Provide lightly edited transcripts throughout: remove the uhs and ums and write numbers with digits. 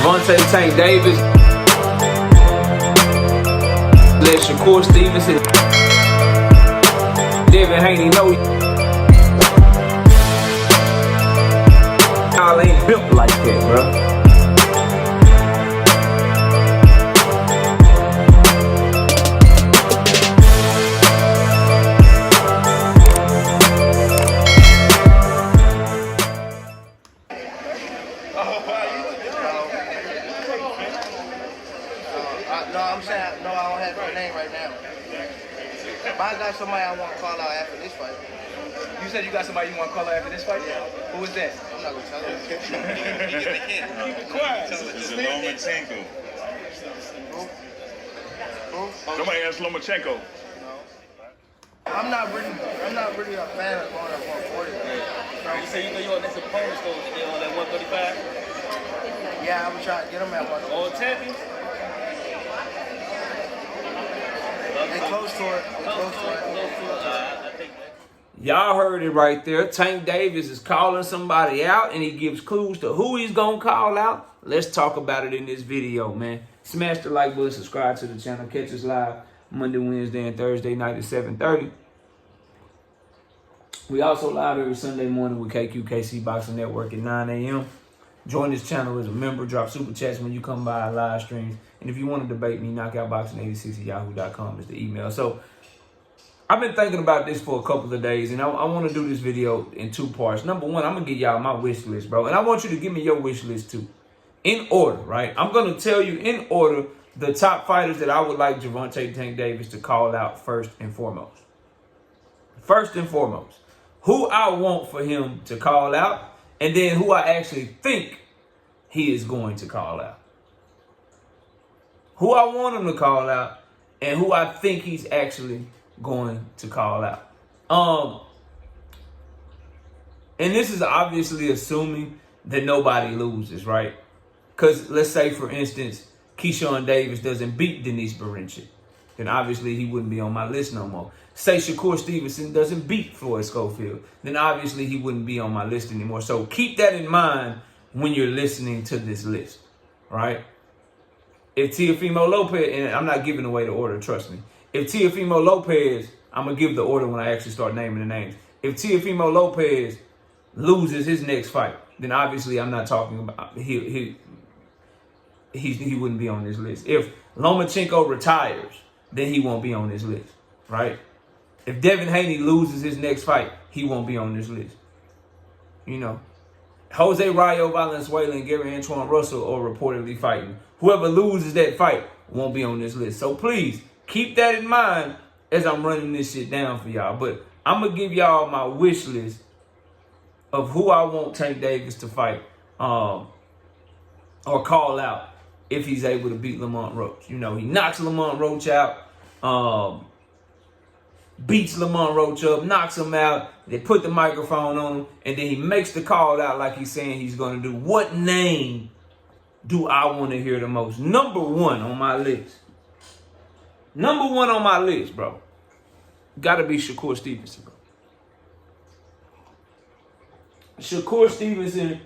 Gervonta Tank Davis. Let Shakur Stevenson. Haney know y'all ain't built like that, bro. No, I'm saying, no, I don't have your name right now. But I got somebody I want to call out after this fight. You said you got somebody you want to call out after this fight? Yeah. Who is that? I'm not going to tell you. Keep it quiet. This is Lomachenko. Who? Somebody asked Lomachenko. No. I'm not really a fan of going at 140. You say you know your next opponent so they on that 135? Yeah, I would try to get him at 140. All champions? They close to it. Y'all heard it right there. Tank Davis is calling somebody out, and he gives clues to who he's going to call out. Let's talk about it in this video, man. Smash the like button, subscribe to the channel. Catch us live Monday, Wednesday, and Thursday night at 7:30. We also live every Sunday morning with KQKC Boxing Network at 9 a.m. Join this channel as a member. Drop super chats when you come by our live streams. And if you want to debate me, knockoutboxing86@yahoo.com is the email. So I've been thinking about this for a couple of days, and I want to do this video in two parts. Number one, I'm going to give y'all my wish list, bro. And I want you to give me your wish list, too. In order, right? I'm going to tell you in order the top fighters that I would like Gervonta Tank Davis to call out first and foremost. First and foremost. Who I want for him to call out, and then who I actually think he is going to call out. Who I want him to call out, and who I think he's actually going to call out. And this is obviously assuming that nobody loses, right? Because let's say, for instance, Keyshawn Davis doesn't beat Denise Berinchik. Then obviously he wouldn't be on my list no more. Say Shakur Stevenson doesn't beat Floyd Schofield. Then obviously he wouldn't be on my list anymore. So keep that in mind when you're listening to this list, right? If Teofimo Lopez, and I'm not giving away the order, trust me. If Teofimo Lopez, I'm going to give the order when I actually start naming the names. If Teofimo Lopez loses his next fight, then obviously I'm not talking about, he wouldn't be on this list. If Lomachenko retires, then he won't be on this list, right? If Devin Haney loses his next fight, he won't be on this list. You know, Jose Rayo Valenzuela and Gary Antoine Russell are reportedly fighting. Whoever loses that fight won't be on this list. So please keep that in mind as I'm running this shit down for y'all. But I'm going to give y'all my wish list of who I want Tank Davis to fight or call out if he's able to beat Lamont Roach. You know, he knocks Lamont Roach out, beats Lamont Roach up, knocks him out. They put the microphone on him, and then he makes the call out like he's saying he's going to do. What name do I want to hear the most? Number one on my list. Number one on my list, bro. Got to be Shakur Stevenson, bro. Shakur Stevenson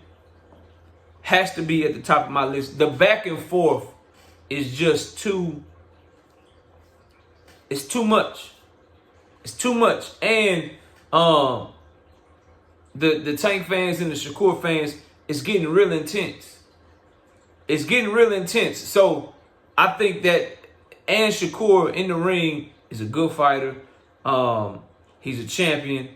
has to be at the top of my list. The back and forth is just it's too much. It's too much. And the Tank fans and the Shakur fans, it's getting real intense. It's getting real intense. So I think that, and Shakur in the ring is a good fighter. He's a champion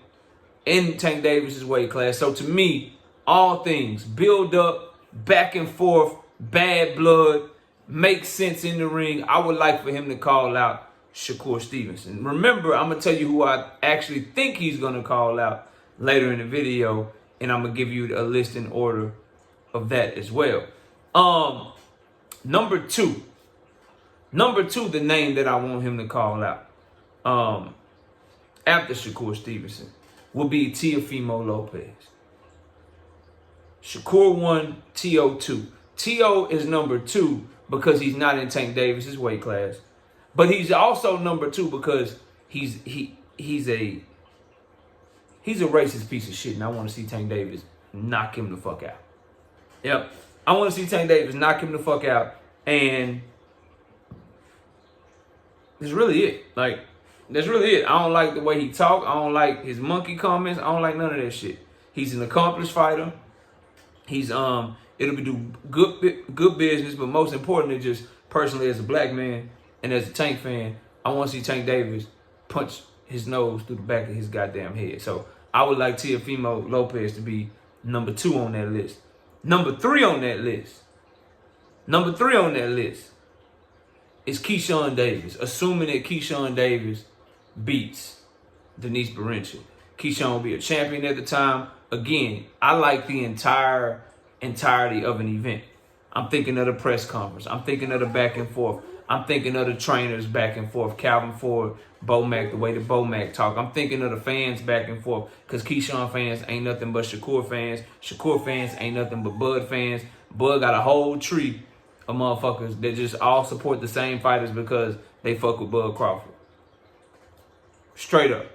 in Tank Davis's weight class. So to me, all things build up, back and forth, bad blood, makes sense in the ring. I would like for him to call out Shakur Stevenson. Remember, I'm going to tell you who I actually think he's going to call out later in the video, and I'm going to give you a list in order of that as well. Number two, the name that I want him to call out after Shakur Stevenson will be Teofimo Lopez. Shakur 1, T.O. 2. T.O. is number 2 because he's not in Tank Davis's weight class. But he's also number 2 because he's a racist piece of shit, and I want to see Tank Davis knock him the fuck out. Yep. I want to see Tank Davis knock him the fuck out, and that's really it. Like, that's really it. I don't like the way he talk. I don't like his monkey comments. I don't like none of that shit. He's an accomplished fighter. He's it'll be do good business, but most importantly, just personally as a black man and as a Tank fan, I want to see Tank Davis punch his nose through the back of his goddamn head. So I would like Teofimo Lopez to be number 2 on that list. Number 3 on that list. Number 3 on that list is Keyshawn Davis, assuming that Keyshawn Davis beats Denise Berential. Keyshawn will be a champion at the time. Again, I like the entirety of an event. I'm thinking of the press conference. I'm thinking of the back and forth. I'm thinking of the trainers back and forth. Calvin Ford, Bo Mack, the way the Bo Mack talk. I'm thinking of the fans back and forth, because Keyshawn fans ain't nothing but Shakur fans. Shakur fans ain't nothing but Bud fans. Bud got a whole tree of motherfuckers that just all support the same fighters because they fuck with Bud Crawford. Straight up.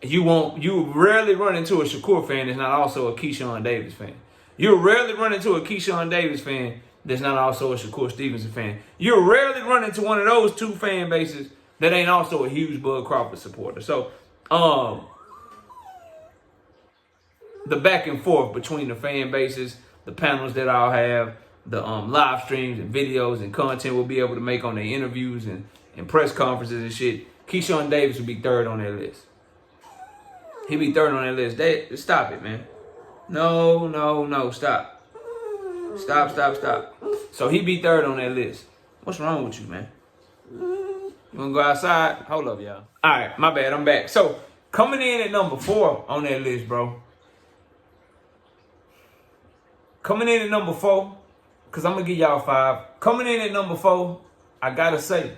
You rarely run into a Shakur fan that's not also a Keyshawn Davis fan. You rarely run into a Keyshawn Davis fan that's not also a Shakur Stevenson fan. You rarely run into one of those two fan bases that ain't also a huge Bud Crawford supporter. So, the back and forth between the fan bases, the panels that I'll have, the live streams and videos and content we'll be able to make on their interviews and press conferences and shit, Keyshawn Davis will be 3rd on that list. He'll be 3rd on that list. Stop it, man. No, stop. Stop. So he be 3rd on that list. What's wrong with you, man? You wanna go outside? Hold up, y'all. All right, my bad, I'm back. So, coming in at number 4 on that list, bro. Coming in at number 4, because I'm going to give y'all 5. Coming in at number 4, I got to say,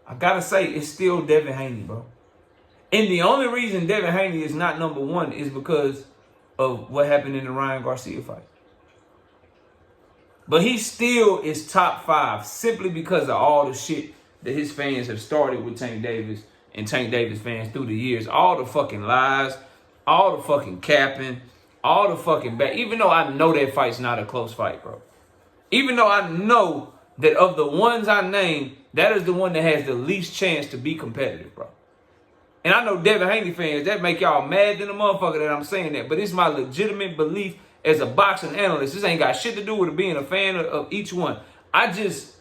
it's still Devin Haney, bro. And the only reason Devin Haney is not number 1 is because of what happened in the Ryan Garcia fight. But he still is top 5 simply because of all the shit that his fans have started with Tank Davis and Tank Davis fans through the years. All the fucking lies, all the fucking capping, all the fucking bad. Even though I know that fight's not a close fight, bro. Even though I know that of the ones I named, that is the one that has the least chance to be competitive, bro. And I know Devin Haney fans, that make y'all mad than a motherfucker that I'm saying that. But it's my legitimate belief as a boxing analyst. This ain't got shit to do with being a fan of each one. I just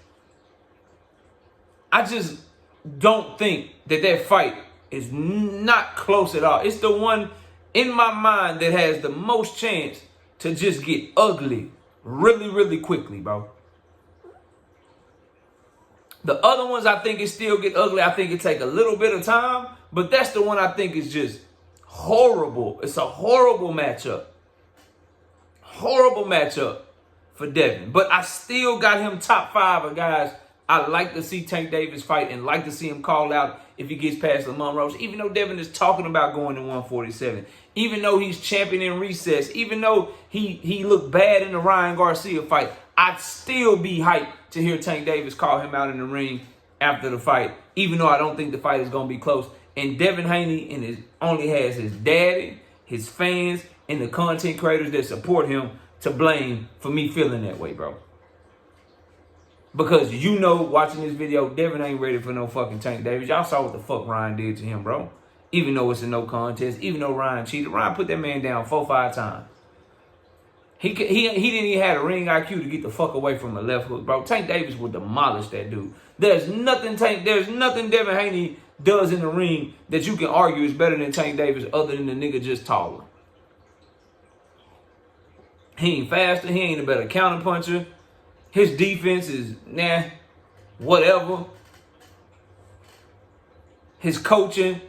don't think that fight is not close at all. It's the one in my mind that has the most chance to just get ugly really, really quickly, bro. The other ones I think it still get ugly. I think it take a little bit of time, but that's the one I think is just horrible. It's a horrible matchup. Horrible matchup for Devin. But I still got him top 5 of guys I like to see Tank Davis fight and like to see him call out if he gets past Loma Roach. Even though Devin is talking about going to 147. Even though he's championing recess. Even though he looked bad in the Ryan Garcia fight. I'd still be hyped to hear Tank Davis call him out in the ring after the fight. Even though I don't think the fight is going to be close. And Devin Haney only has his daddy, his fans, and the content creators that support him to blame for me feeling that way, bro. Because you know, watching this video, Devin ain't ready for no fucking Tank Davis. Y'all saw what the fuck Ryan did to him, bro. Even though it's a no contest, even though Ryan cheated. Ryan put that man down 4-5 times. He didn't even have a ring IQ to get the fuck away from a left hook, bro. Tank Davis would demolish that dude. There's nothing Devin Haney does in the ring that you can argue is better than Tank Davis other than the nigga just taller. He ain't faster. He ain't a better counterpuncher. His defense is, whatever. His coaching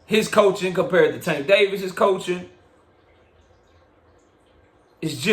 compared to Tank Davis's coaching, it's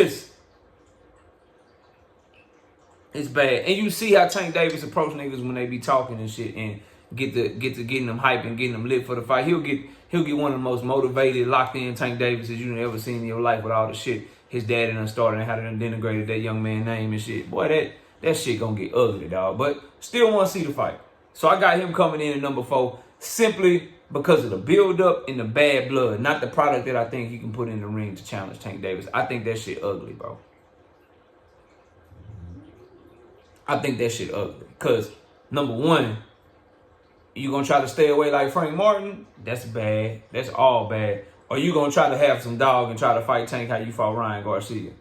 bad. And you see how Tank Davis approach niggas when they be talking and shit and get to getting them hype and getting them lit for the fight. He'll get one of the most motivated, locked in Tank Davises you've ever seen in your life with all the shit his daddy done started and how they done denigrated that young man's name and shit. Boy, that shit gonna get ugly, dog. But still want to see the fight. So I got him coming in at number 4 simply because of the build-up and the bad blood, not the product that I think he can put in the ring to challenge Tank Davis. I think that shit ugly, bro. I think that shit ugly. Because, number one, you going to try to stay away like Frank Martin? That's bad. That's all bad. Or you going to try to have some dog and try to fight Tank how you fought Ryan Garcia?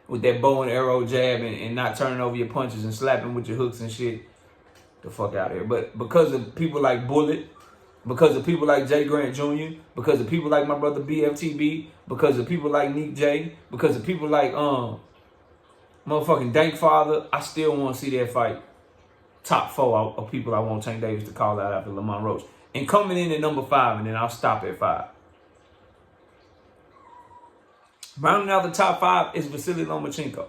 With that bow and arrow jab and not turning over your punches and slapping with your hooks and shit. The fuck out of here. But because of people like Bullet, because of people like Jay Grant Jr., because of people like my brother BFTB, because of people like Nick J, because of people like motherfucking Dank Father, I still want to see that fight. Top 4 of people I want Tank Davis to call out after Lamont Roach. And coming in at number 5, and then I'll stop at 5. Rounding out the top 5 is Vasily Lomachenko.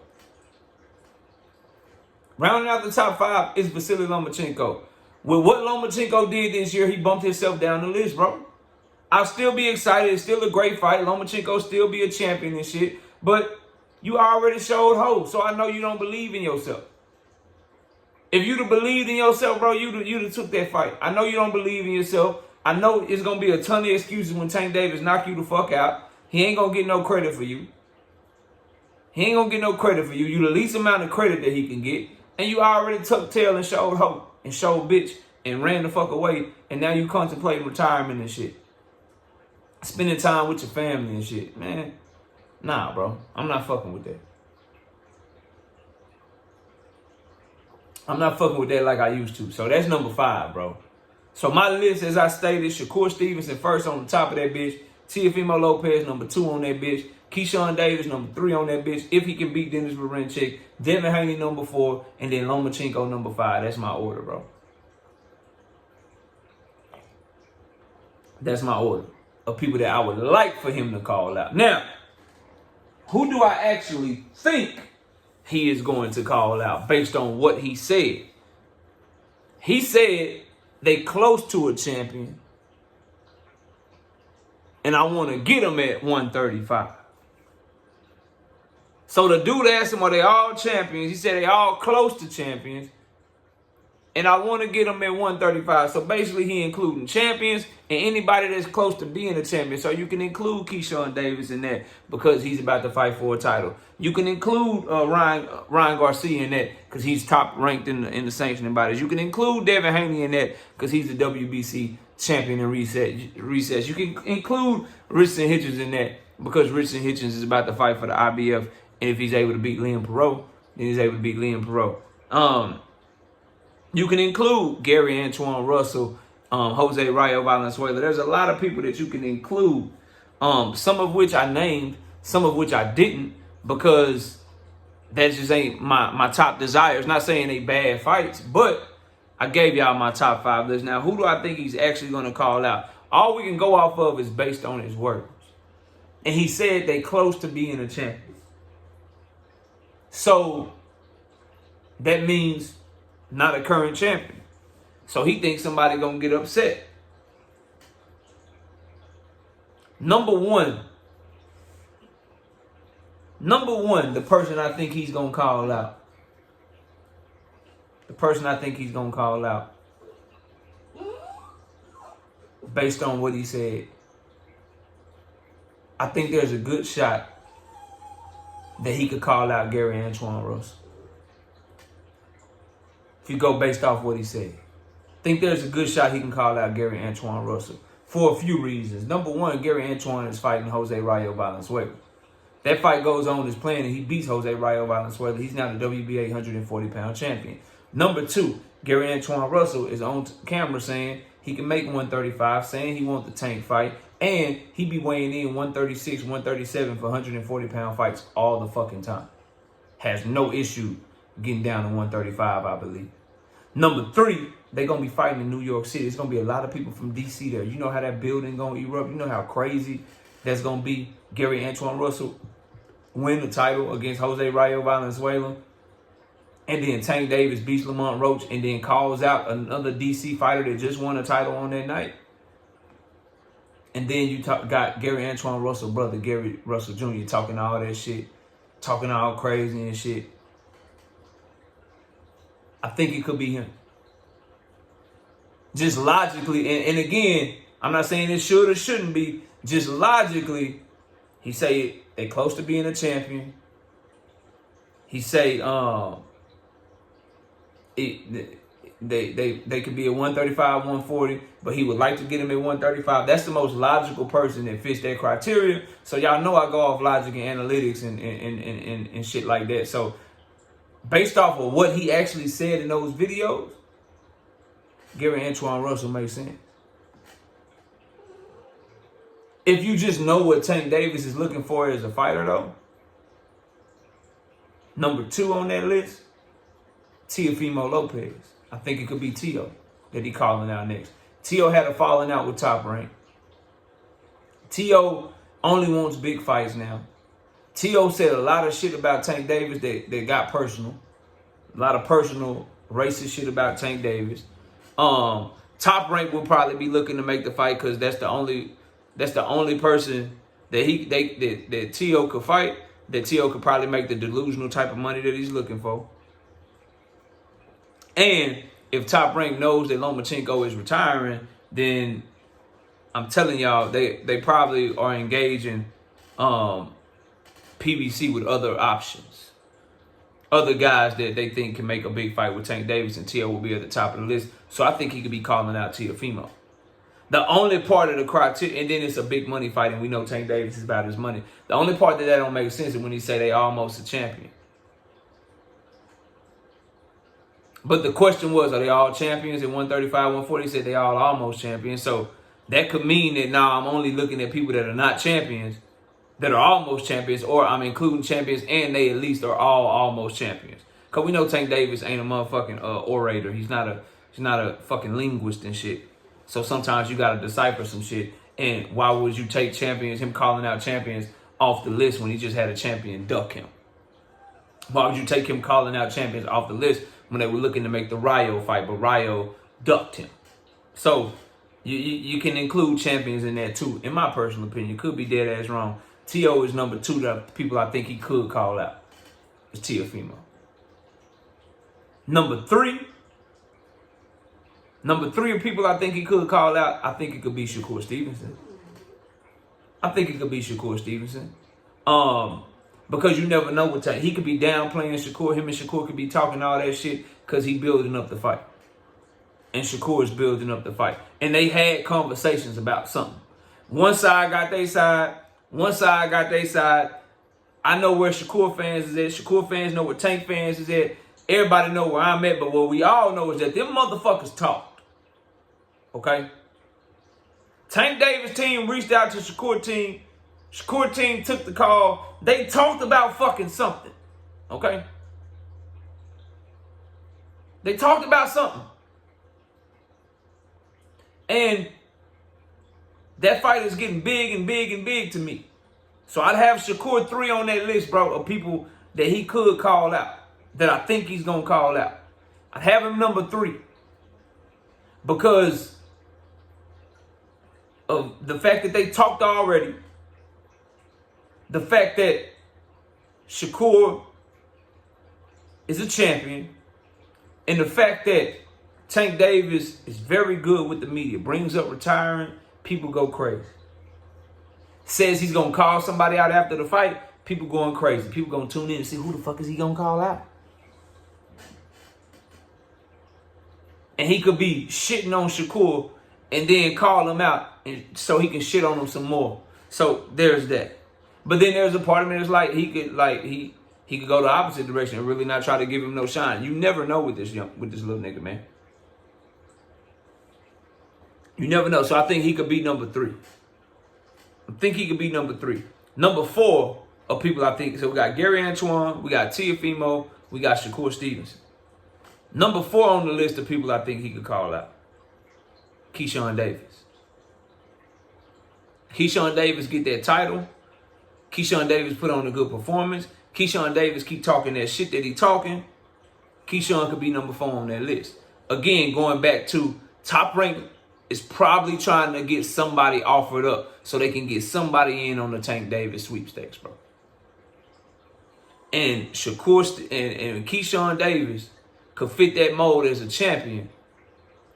Rounding out the top 5 is Vasily Lomachenko. With what Lomachenko did this year, he bumped himself down the list, bro. I'll still be excited. It's still a great fight. Lomachenko still be a champion and shit. But you already showed hope, so I know you don't believe in yourself. If you'd have believed in yourself, bro, you'd have took that fight. I know you don't believe in yourself. I know it's going to be a ton of excuses when Tank Davis knock you the fuck out. He ain't going to get no credit for you. He ain't going to get no credit for you. You the least amount of credit that he can get. And you already tucked tail and showed hope and showed bitch and ran the fuck away. And now you contemplating retirement and shit. Spending time with your family and shit. Man, nah, bro. I'm not fucking with that. I'm not fucking with that like I used to. So that's number 5, bro. So my list, as I stated, Shakur Stevenson first on the top of that bitch. Teofimo Lopez, number 2 on that bitch. Keyshawn Davis, number 3 on that bitch. If he can beat Dennis Berinchik. Devin Haney, number 4. And then Lomachenko, number 5. That's my order, bro. That's my order of people that I would like for him to call out. Now, who do I actually think he is going to call out based on what he said? He said they close to a champion. And I want to get them at 135. So the dude asked him, are they all champions? He said they all close to champions. And I want to get them at 135. So basically he including champions and anybody that's close to being a champion. So you can include Keyshawn Davis in that because he's about to fight for a title. You can include Ryan Garcia in that because he's top ranked in the sanctioning bodies. You can include Devin Haney in that because he's the WBC champion in recess. You can include Richardson Hitchens in that because Richardson Hitchens is about to fight for the IBF. And if he's able to beat Liam Perot, then he's able to beat Liam Perot. You can include Gary Antoine Russell, Jose Rayo Valenzuela. There's a lot of people that you can include, some of which I named, some of which I didn't, because that just ain't my top desires. Not saying they bad fights, but I gave y'all my top 5 list. Now, who do I think he's actually going to call out? All we can go off of is based on his words. And he said they close to being a champion. So that means not a current champion. So he thinks somebody gonna get upset. Number one, the person I think he's gonna call out. The person I think he's gonna call out, based on what he said, I think there's a good shot that he could call out Gary Antoine Russell. If you go based off what he said. I think there's a good shot he can call out Gary Antoine Russell for a few reasons. Number one, Gary Antoine is fighting Jose Rayo Valenzuela. That fight goes on as planned and he beats Jose Rayo Valenzuela. He's now the WBA 140-pound champion. Number two, Gary Antoine Russell is on camera saying he can make 135, saying he wants the Tank fight, and he be weighing in 136, 137 for 140-pound fights all the fucking time. Has no issue getting down to 135, I believe. Number three, they're going to be fighting in New York City. It's going to be a lot of people from D.C. there. You know how that building going to erupt. You know how crazy that's going to be. Gary Antoine Russell win the title against Jose Rayo Valenzuela. And then Tank Davis beats Lamont Roach and then calls out another D.C. fighter that just won a title on that night. And then you got Gary Antoine Russell, brother Gary Russell Jr. talking all that shit. Talking all crazy and shit. I think it could be him. Just logically, and again, I'm not saying it should or shouldn't be. Just logically, he say they close to being a champion. He say they could be at 135, 140, but he would like to get him at 135. That's the most logical person that fits that criteria. So y'all know I go off logic and analytics and shit like that. So based off of what he actually said in those videos, Gary Antoine Russell makes sense. If you just know what Tank Davis is looking for as a fighter, though, number 2 on that list, Teofimo Lopez. I think it could be Teo that he calling out next. Teo had a falling out with Top Rank. Teo only wants big fights now. Teo said a lot of shit about Tank Davis that got personal. A lot of personal racist shit about Tank Davis. Top Rank will probably be looking to make the fight because that's the only person that Teo could fight. That Teo could probably make the delusional type of money that he's looking for. And if Top Rank knows that Lomachenko is retiring, then I'm telling y'all, they probably are engaging PBC with other options. Other guys that they think can make a big fight with Tank Davis, and Teo will be at the top of the list. So I think he could be calling out Teofimo. The only part of the criteria, and then it's a big money fight, and we know Tank Davis is about his money. The only part that don't make sense is when he say they almost a champion. But the question was, are they all champions at 135, 140? He said they all almost champions. So that could mean that now I'm only looking at people that are not champions, that are almost champions, or I'm including champions and they at least are all almost champions. Because we know Tank Davis ain't a motherfucking orator. He's not a fucking linguist and shit. So sometimes you got to decipher some shit. And why would you take champions, him calling out champions, off the list when he just had a champion duck him? Why would you take him calling out champions off the list when they were looking to make the Rayo fight, but Rayo ducked him? So you can include champions in there too, in my personal opinion. Could be dead ass wrong. Teo is number 2 the people I think he could call out. It's Teofimo. Number 3 of people I think he could call out, I think it could be Shakur Stevenson. Because you never know what time. He could be downplaying Shakur. Him and Shakur could be talking all that shit because he building up the fight. And Shakur is building up the fight. And they had conversations about something. One side got their side. I know where Shakur fans is at. Shakur fans know where Tank fans is at. Everybody know where I'm at. But what we all know is that them motherfuckers talked. Okay? Tank Davis team reached out to Shakur team. Shakur team took the call. They talked about fucking something. Okay? They talked about something. And that fight is getting big and big and big to me. So I'd have Shakur 3 on that list, bro, of people that he could call out. That I think he's going to call out. I'd have him number 3. Because of the fact that they talked already. The fact that Shakur is a champion. And the fact that Tank Davis is very good with the media. Brings up retiring. People go crazy. Says he's going to call somebody out after the fight. People going crazy. People going to tune in and see who the fuck is he going to call out. And he could be shitting on Shakur and then call him out and so he can shit on him some more. So there's that. But then there's a part of me that's like he could go the opposite direction and really not try to give him no shine. You never know with this little nigga, man. You never know. So I think he could be number 3. Number 4 of people I think. So we got Gary Antoine, we got Teofimo, we got Shakur Stevenson. Number 4 on the list of people I think he could call out. Keyshawn Davis. Keyshawn Davis get that title. Keyshawn Davis put on a good performance. Keyshawn Davis keep talking that shit that he talking. Keyshawn could be number 4 on that list. Again, going back to Top Rank is probably trying to get somebody offered up so they can get somebody in on the Tank Davis sweepstakes, bro. And Shakur and Keyshawn Davis could fit that mold as a champion.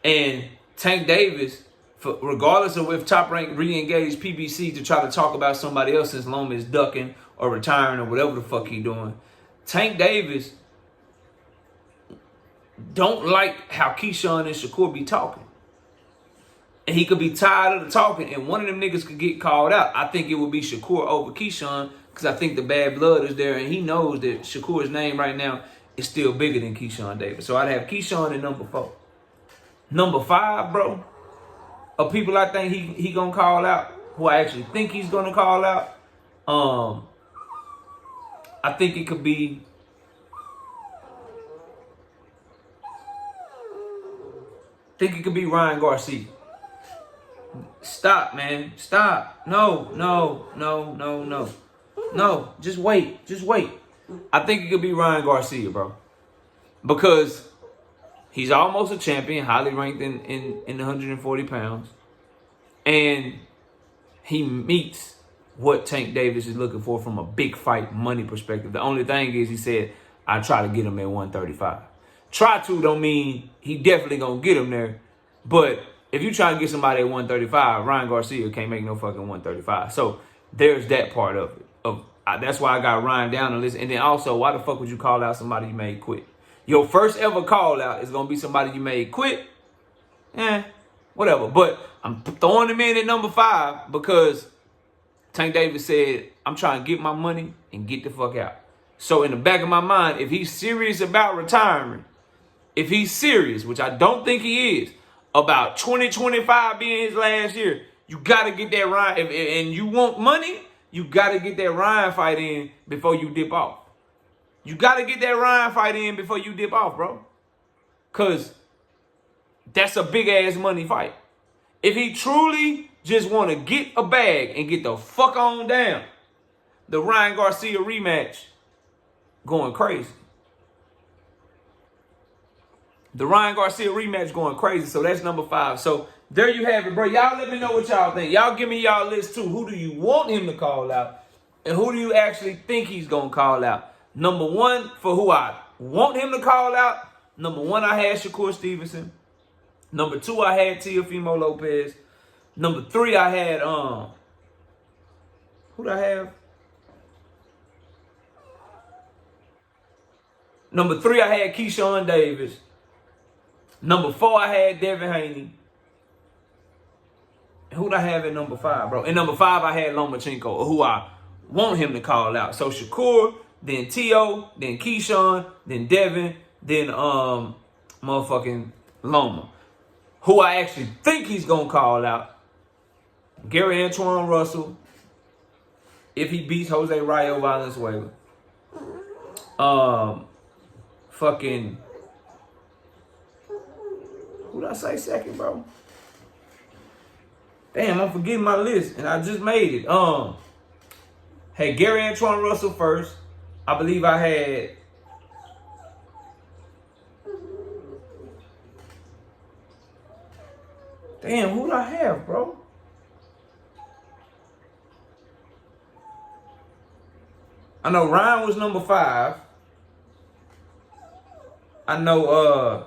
And Tank Davis, regardless of if Top Rank re-engaged PBC to try to talk about somebody else since Loma is ducking or retiring or whatever the fuck he doing, Tank Davis don't like how Keyshawn and Shakur be talking. And he could be tired of the talking, and one of them niggas could get called out. I think it would be Shakur over Keyshawn, because I think the bad blood is there, and he knows that Shakur's name right now is still bigger than Keyshawn Davis. So I'd have Keyshawn at number 4. Number 5, bro, of people I think he gonna call out, who I actually think he's gonna call out, I think it could be Ryan Garcia. Stop, man. Stop. No. Just wait. I think it could be Ryan Garcia, bro. Because he's almost a champion, highly ranked in the 140 pounds. And he meets what Tank Davis is looking for from a big fight money perspective. The only thing is, he said, I try to get him at 135. Try to don't mean he definitely gonna get him there. But if you try to get somebody at 135, Ryan Garcia can't make no fucking 135. So there's that part of it. That's why I got Ryan down the list. And then also, why the fuck would you call out somebody you made quit? Your first ever call out is gonna be somebody you made quit. Whatever. But I'm throwing him in at number 5 because Tank Davis said, I'm trying to get my money and get the fuck out. So in the back of my mind, if he's serious about retiring, if he's serious, which I don't think he is, about 2025 being his last year, you got to get that Ryan. And you want money, you got to get that Ryan fight in before you dip off. You got to get that Ryan fight in before you dip off, bro. Because that's a big-ass money fight. If he truly just want to get a bag and get the fuck on down, the Ryan Garcia rematch going crazy. The Ryan Garcia rematch going crazy. So that's number 5. So there you have it, bro. Y'all let me know what y'all think. Y'all give me y'all list too. Who do you want him to call out? And who do you actually think he's going to call out? Number 1, for who I want him to call out. Number 1, I had Shakur Stevenson. Number 2, I had Teofimo Lopez. Number 3, I had, who did I have? Number 3, I had Keyshawn Davis. Number 4, I had Devin Haney. Who did I have at number 5, bro? In number 5, I had Lomachenko, who I want him to call out. So Shakur, then Tio, then Keyshawn, then Devin, then motherfucking Loma. Who I actually think he's going to call out, Gary Antoine Russell, if he beats Jose Rayo Valenzuela. Fucking, who did I say second, bro? Damn, I'm forgetting my list, and I just made it. Had Gary Antoine Russell first. I believe I had damn, who did I have, bro? I know Ryan was number 5. I know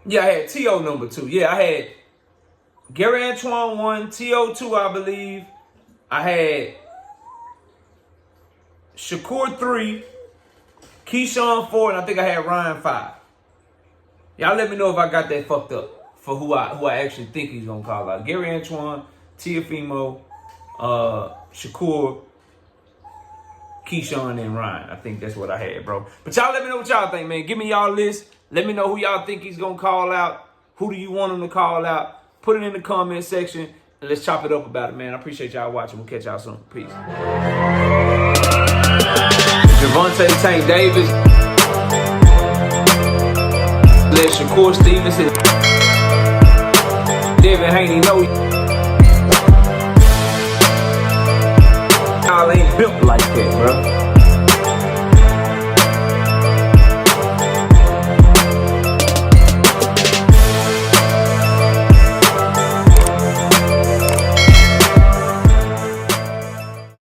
yeah, I had T.O. number 2. Yeah, I had Gary Antoine 1, T.O. 2, I believe. I had Shakur 3, Keyshawn 4, and I think I had Ryan 5. Y'all let me know if I got that fucked up for who I actually think he's gonna call out. Gary Antoine, Teofimo, Shakur, Keyshawn, and Ryan. I think that's what I had, bro. But y'all let me know what y'all think, man. Give me y'all list. Let me know who y'all think he's gonna call out. Who do you want him to call out? Put it in the comment section, and let's chop it up about it, man. I appreciate y'all watching. We'll catch y'all soon. Peace. Gervonta Tank Davis. Let Shakur Stevenson. Devin Haney know y'all ain't built like that, bro.